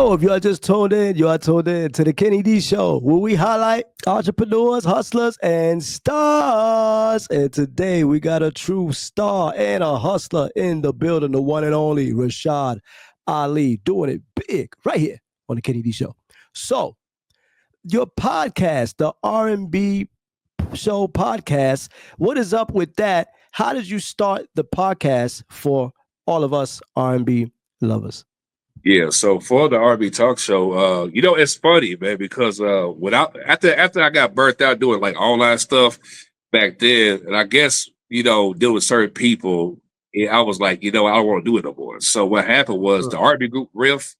Yo, if you are just tuned in, you are tuned in to the Kenny D Show, where we highlight entrepreneurs, hustlers, and stars. And today we got a true star and a hustler in the building, the one and only Rashad Ali, doing it big right here on the Kenny D Show. So, your podcast, the R&B Show podcast, what is up with that? How did you start the podcast for all of us R&B lovers? Yeah, so for the R&B Talk Show, it's funny, man, because after I got burnt out doing like online stuff back then, and I guess dealing with certain people, I was like, I don't want to do it no more. So what happened was the R&B group Riff,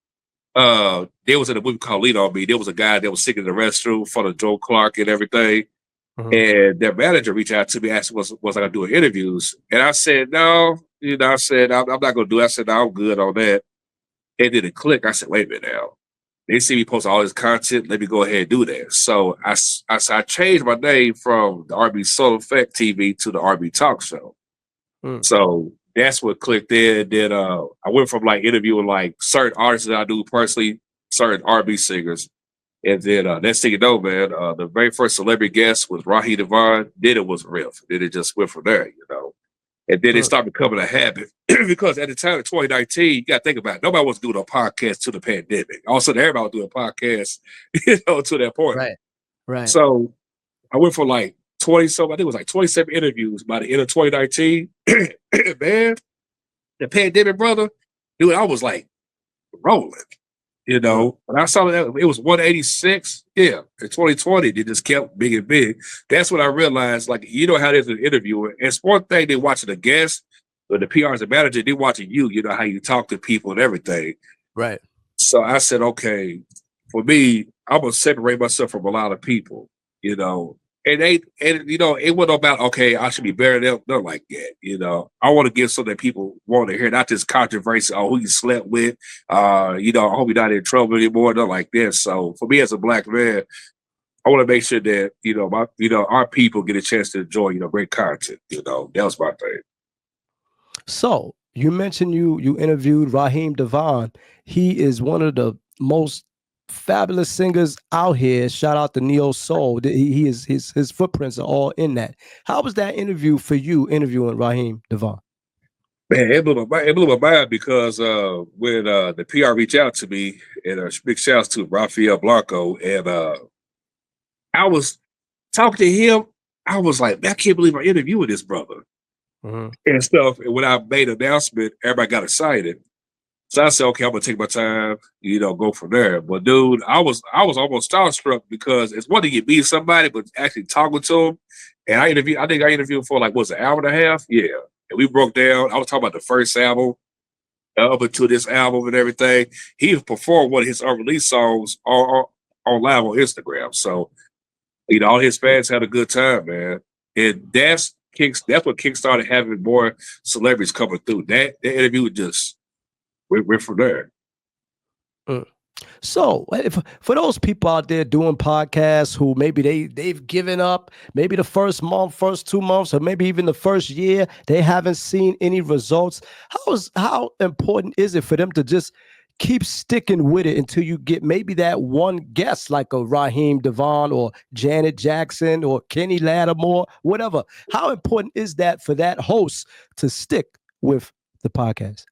there was in a movie called Lean on Me. There was a guy that was sick in the restroom in front of Joe Clark and everything, and their manager reached out to me, asked was I gonna do interviews, and I said no, I said I'm not gonna do it. I said no, I'm good on that. It didn't click. I said, wait a minute now. They see me post all this content. Let me go ahead and do that. So I changed my name from the R&B So Effect TV to the R&B Talk Show. So that's what clicked in. Then I went from like interviewing like certain artists that I do personally, certain R&B singers. And then next thing you know, man, the very first celebrity guest was Raheem DeVaughn. Then it was Riff. Then it just went from there, And then it started becoming a habit because at the time of 2019, you got to think about it. Nobody was doing a podcast to the pandemic. All of a sudden, everybody was doing a podcast, to that point. Right. So I went for like 20 something. I think it was like 27 interviews by the end of 2019. Man, the pandemic, brother, dude, I was like rolling. When I saw that it was 186, in 2020, they just kept big and big. That's when I realized, like, how there's an interviewer. And it's one thing they watching the guest, but the PRs and manager, they watching you, how you talk to people and everything. Right. So I said, okay, for me, I'm gonna separate myself from a lot of people, it wasn't about, okay, I should be better than them like that. I want to give something that people want to hear, not just controversy, who you slept with, I hope you're not in trouble anymore, nothing like this. So for me as a black man, I want to make sure that, our people get a chance to enjoy, great content. That was my thing. So you mentioned you interviewed Raheem DeVaughn. He is one of the most fabulous singers out here. Shout out to Neo Soul. He is his footprints are all in that. How was that interview for you, interviewing Raheem DeVaughn? Man, it blew my mind because when the PR reached out to me, and big shouts to Rafael Blanco, and I was talking to him, I was like, man, I can't believe I'm interviewing this brother and stuff. And when I made an announcement, everybody got excited. So I said, okay, I'm gonna take my time, go from there. But dude, I was almost starstruck because it's one thing you meet somebody, but actually talking to him. And I think I interviewed him for like, an hour and a half? Yeah. And we broke down. I was talking about the first album, up until this album and everything. He performed one of his unreleased songs on live on Instagram. So, all his fans had a good time, man. And that's what kickstarted having more celebrities coming through. That interview just went from there. So for those people out there doing podcasts who maybe they've given up, maybe the first month, first 2 months, or maybe even the first year, they haven't seen any results. How important is it for them to just keep sticking with it until you get maybe that one guest like a Raheem DeVaughn or Janet Jackson or Kenny Lattimore, whatever? How important is that for that host to stick with the podcast?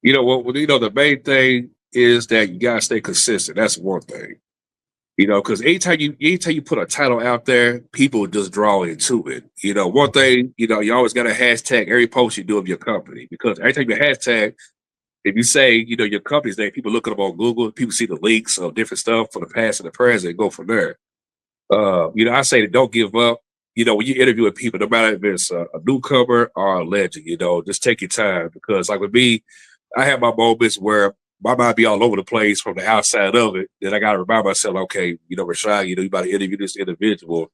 The main thing is that you gotta stay consistent. That's one thing. Because anytime you put a title out there, people just draw into it. One thing, you always got to hashtag every post you do of your company, because every time you hashtag, if you say, your company's name, people look it up on Google, people see the links of different stuff for the past and the present, and go from there. I say don't give up. When you interview with people, no matter if it's a newcomer or a legend, just take your time, because like with me, I have my moments where my mind be all over the place from the outside of it. Then I got to remind myself, okay, Rashad, you about to interview this individual.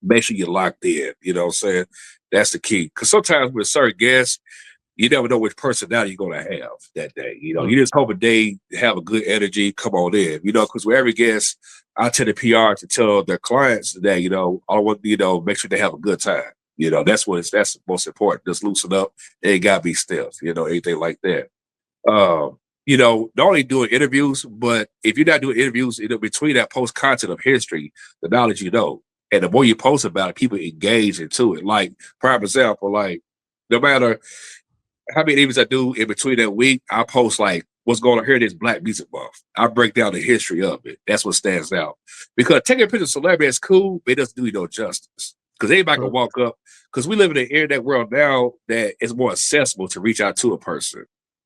Make sure you're locked in. You know what I'm saying? That's the key. Because sometimes with certain guests, you never know which personality you're going to have that day. You just hope they have a good energy, come on in. Because with every guest, I tell the PR to tell their clients that, I want, make sure they have a good time. That's the most important. Just loosen up. They ain't got to be stiff, anything like that. not only doing interviews, but if you're not doing interviews, between that post content of history, the knowledge and the more you post about it, people engage into it. Like, prime example, like no matter how many interviews I do in between that week, I post like what's going on here this Black Music Month. I break down the history of it. That's what stands out. Because taking a picture of celebrity is cool, but it doesn't do you no justice. Because anybody can walk up, because we live in an internet world now that is more accessible to reach out to a person.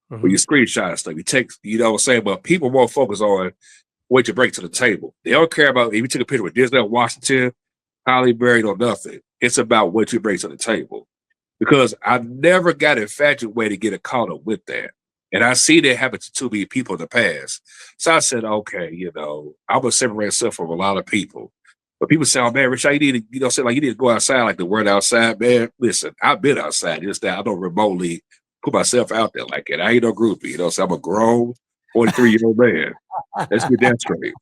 When you screenshot stuff, you take, what I'm saying, but people more focus on what you bring to the table. They don't care about if you took a picture with Denzel Washington, Holly Berry, or nothing. It's about what you bring to the table. Because I never got infatuated to get caught up with that. And I see that happen to too many people in the past. So I said, okay, I'm going to separate myself from a lot of people. But people say, oh, man, Rashad, you need to, you need to go outside like the word outside, man. Listen, I've been outside. Just that I don't remotely put myself out there like that. I ain't no groupie. So I'm a grown 43-year-old man. Let's get that straight.